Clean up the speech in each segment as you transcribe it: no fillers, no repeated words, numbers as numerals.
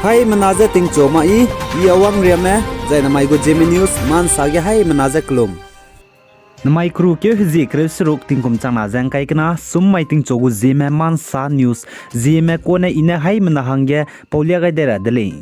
Hai menaza ting choma I awang riame zai namai go Zeme news man sage hai menaza klum. Namai kru ke hzi kres rok ting kum chang na jang kai kana sum mai ting chogu Zeme man sa news Zeme ko na ina hai mena hangge paulia ga dera dele.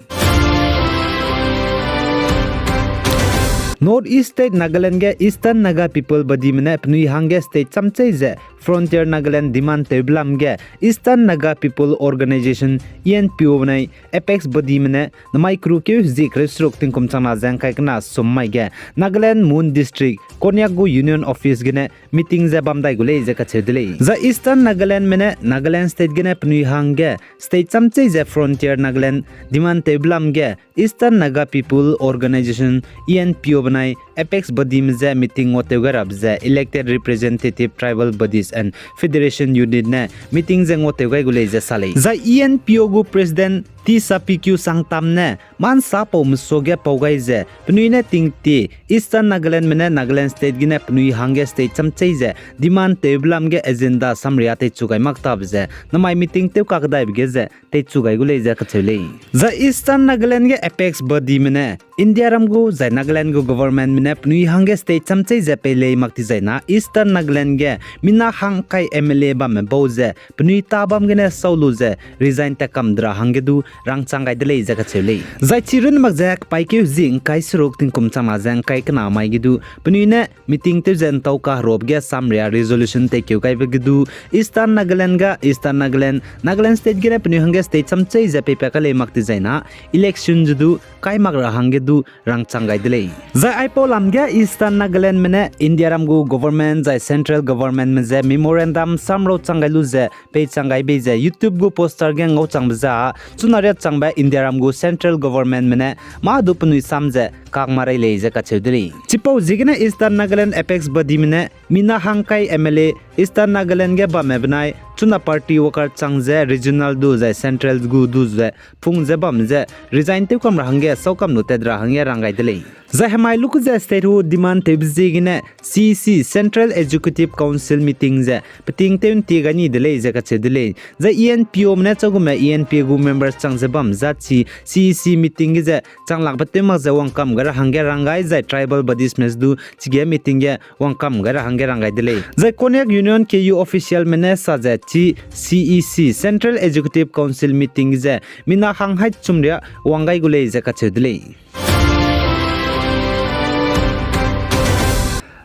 North East State Nagaland ge Eastern Naga people badi mena pnui hangge state chamchai je Frontier Nagaland demand teblam ge Eastern Naga People Organization ENPO bnai apex badi mena namai kru ke hzi kres rok ting kum chang na jang kai kana sum mai ge Nagaland Moon District Konyago Union Office gene meeting je bamdai gule je ka chedele za Eastern Nagaland mena Nagaland state gene pnui hangge state chamchai je Frontier Nagaland demand teblam ge Eastern Naga People Organization ENPO bnai apex body mze meeting ngotegar abze elected representative tribal bodies and federation unit ne meeting je ngotegai gule je salai za ENPO gu president ti sapq sangtam ne man sa pom soge pogai je pnui ne tingti Eastern Nagaland mena Nagaland state gine pnui hange state chamchai je demand teblam ge agenda samria te chugai maktab je namai meeting te kakdai ge je te chugai gule je kachele za Eastern Nagaland ge apex body mena India ramgu za Nagaland gu government mena pnui hange state chamchai je pele makti zaina Eastern Nagaland ge mina hangkai MLA ba me boze pnui tabam gene saulu je resign ta kamdra hange du rang changai dele je kachele za chirun makjak paike jing kai surok ting kum chama jang kai kana mai gidu pnui ne meeting te jen tau ka rob ge samria resolution te kyu kai gidu Eastern Nagaland ga Eastern Nagaland state gene pnui hange state chamchai je pe kale makti zaina election judu kai magra hange du rang changai dele za aipo lamge Eastern Nagaland mene India ramgu government za central government me je memorandum samro changai lu je pe changai be je YouTube gu poster ge ngau changba chunare changba India ramgu central government mene ma du pnui samje kak marai le je ka chedri chipo jigna Eastern Nagaland apex body mene mina hangkai MLA Eastern Nagaland ge ba mebnai chuna party worker changje regional du je central gu du je phung je bam je resign te kam range sokam nu te dra hange rangai dele za hemai luk je state hu demand te bjigine CC Central Executive Council meeting je peting te ti gani dele je ka chedile za ENPO mne chaguma ENPO gu members changje bam za chi CC meeting je changlak batte ma je wangkam gar hange rangai je tribal bodies mes du chige meeting ge wangkam gar hange rangai dele za Konyak Union KU official mene sa je chi CEC Central Executive Council meeting je mina hanghai chumria wangai gule je ka chedile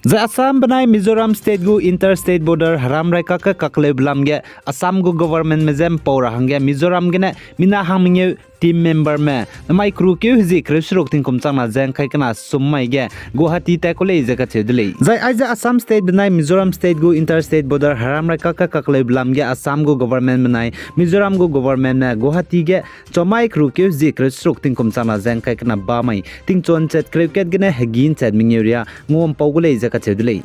za Assam banai Mizoram state gu interstate border haram rai ka kakle blam ge Assam gu government me jam pora hange Mizoram gene mina hangminge team member me namai kru ke hzi kresrok ting kum chama jang khai kana summai ge Guwahati ta kole je ka chedle zai aja Assam state banai Mizoram state gu interstate border haram rai ka kakle blam ge Assam gu government banai Mizoram gu government na Guwahati ge chomai kru ke hzi kresrok ting kum chama jang khai kana ba mai ting chon chet cricket gene hagin chet mingeuria ngom pawgule je ka chedle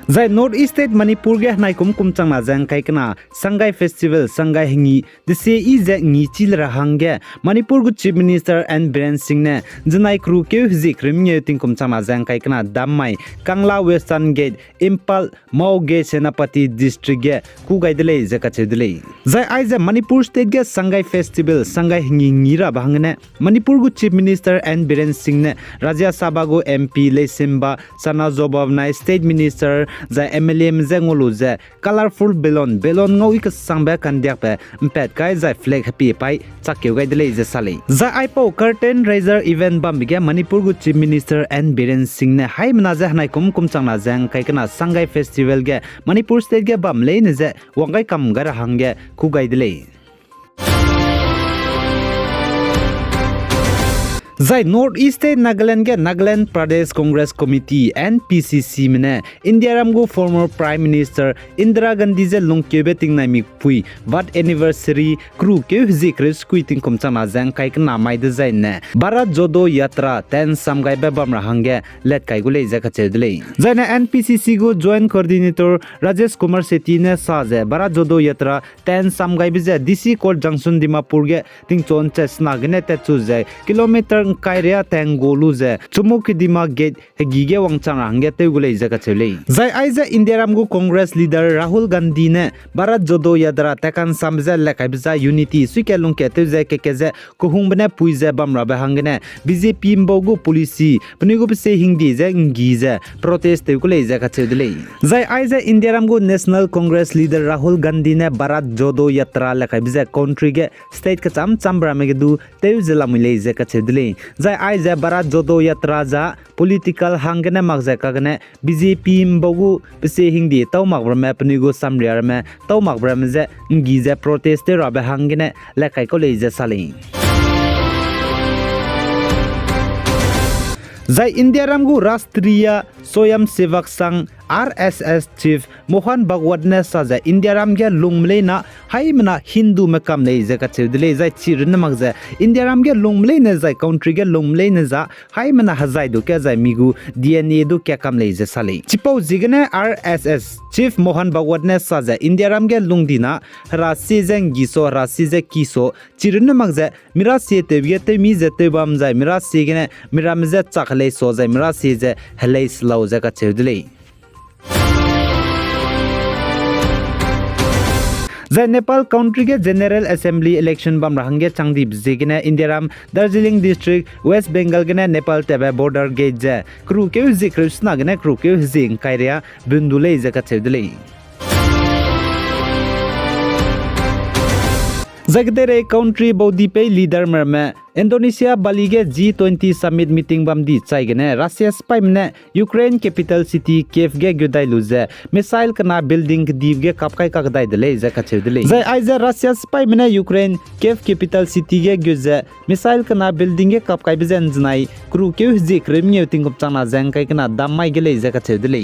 Zai North East State Manipur ge naikum kum changna jang kai kana Sangai Festival Sangai hingi the se I je ngi chil ra hangge Manipur gu Chief Minister and Biren Singh ne janai kru ke hzi krimnye ting kum changna jang kai kana Dammai Kangla Western Gate Impal Mau ge Senapati District ge ku gaidele je ka chedele Zai ai je Manipur State ge Sangai Festival Sangai hingi ngira bangne Manipur gu Chief Minister and Biren Singh ne Rajya Sabha gu MP Lesimba Sana Zobavnai State Minister za MLA mzengolu za colorful balloon ngoi ka sangba kan diak pe mpet kai za flag happy pai chakeu gai dele za sale za aipo curtain raiser event bam ge Manipur gu Chief Minister and Biren Singh ne hai mna za hnai kum changna jang kai kana Sangai Festival ge Manipur state ge bam le ne za wangai kam gar hangge ku gai dele Zai North East State Nagaland ge Nagaland Pradesh Congress Committee NPCC mene India ramgu former Prime Minister Indira Gandhi je longkebe tingnai mi pui what anniversary kru ke hzi kris kuiting kum chama jang kai kana mai de zai ne Bharat Jodo Yatra ten samgai be bamra hange let kai gule je ka chedle zai na NPCC go joint coordinator Rajesh Kumar Sethi ne sa je Bharat Jodo Yatra ten samgai be je DC Court Junction Dimapur ge ting chon chesna gne te chu je kilometer jeng kairia teng golu je chumu kidima gate hegi ge wangchang hange te gulei je ka chele zai aiza India ramgu Congress leader Rahul Gandhi ne Bharat Jodo Yatra takan samje lekaibza unity suikelung ke te je kekeze kuhung bne puize bamra ba hangene BJP mbogu policy pnigu se hingdi je ngi je protest te gulei je ka chele zai aiza India ramgu National Congress leader Rahul Gandhi ne Bharat Jodo Yatra lekaibza country ge state ka chambra me du te je lamile je ka chele zai aiza Bharat Jodo Yatra ja political hangene magza kagane BJP mbogu se hingdi taw magbra me pnigu samriar me taw magbra me je ngi je protest ra ba hangene lekai ko le je sale zai India ramgu Rashtriya Swayam Sevak Sangh RSS chief Mohan Bhagwat ne saja India ram ge lungmle na haimna Hindu makam le je ka chedle zai chirin magza India ram ge lungmle ne zai country ge lungmle ne za haimna hazai du ke zai migu DNA du ke kam le je sale chipo jigne RSS chief Mohan Bhagwat ne saja India ram ge lungdina rasi jeng giso rasi je kiso chirin magza mira se te ge te mi je te bam zai mira se ge ne mira me je chakhle so zai mira se je helai slow je ka chedle The Nepal country ke General Assembly election bam rahange changdi bjegine Indiaram Darjeeling district West Bengal gene Nepal tebe border gate je kru ke zi krishna gene kru ke zi kairia bundule je ka chedle Zagdere country body pay leader merme Indonesia Bali ge G20 summit meeting bam di chaigene Russia spy mne Ukraine capital city Kiev ge gudai luze missile kana building div ge kapkai kakdai dele je ka chedele zai aiza Russia spy mne Ukraine Kiev capital city ge guze missile kana building ge kapkai bizen znai kru ke ji kremye tingop chana jang kai kana dammai gele je ka chedele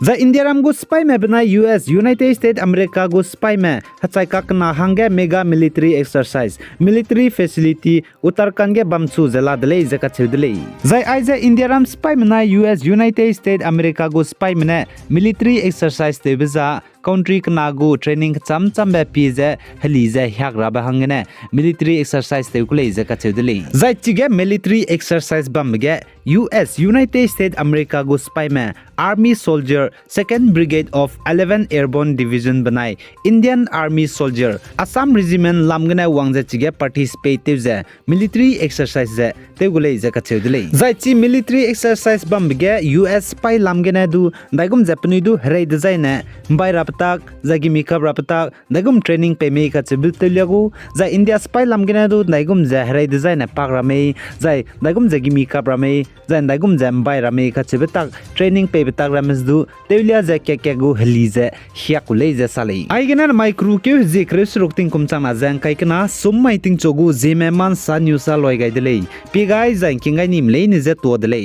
The India ram go spy me bna US United States America go spy me hachai kakna hange mega military exercise military facility Uttarakhand ge bamchu jela dele je ka chedele zai aiza India ram spy me na US United States America go spy me military exercise te biza country kana go training cham be pije helize hyagra ba hangene military exercise te kule je ka chedele zai chige military exercise bam ge US United States America go spy me army soldier 2nd brigade of 11th airborne division banai Indian army soldier Assam regiment lamgane wangje chige participate je military exercise je te gule je ka chedele zai chi military exercise bam ge US spy lamgane du daigum japani du hrai de jaina bai rapatak zagi mikap rapatak daigum training pe me ka chebil telyagu zai India spy lamgane du daigum ja hrai de jaina pagrame zai daigum jagi mikap rame zai daigum jam bai rame ka chebetak training pe betak rames du telia ja ke go helize hiakule je sale aigenar micro ke je kres rokting kumchana jang kai kana summai ting chogu Zeme man sa news a loi gai dele pi gai jang kingai nim le ni je to dele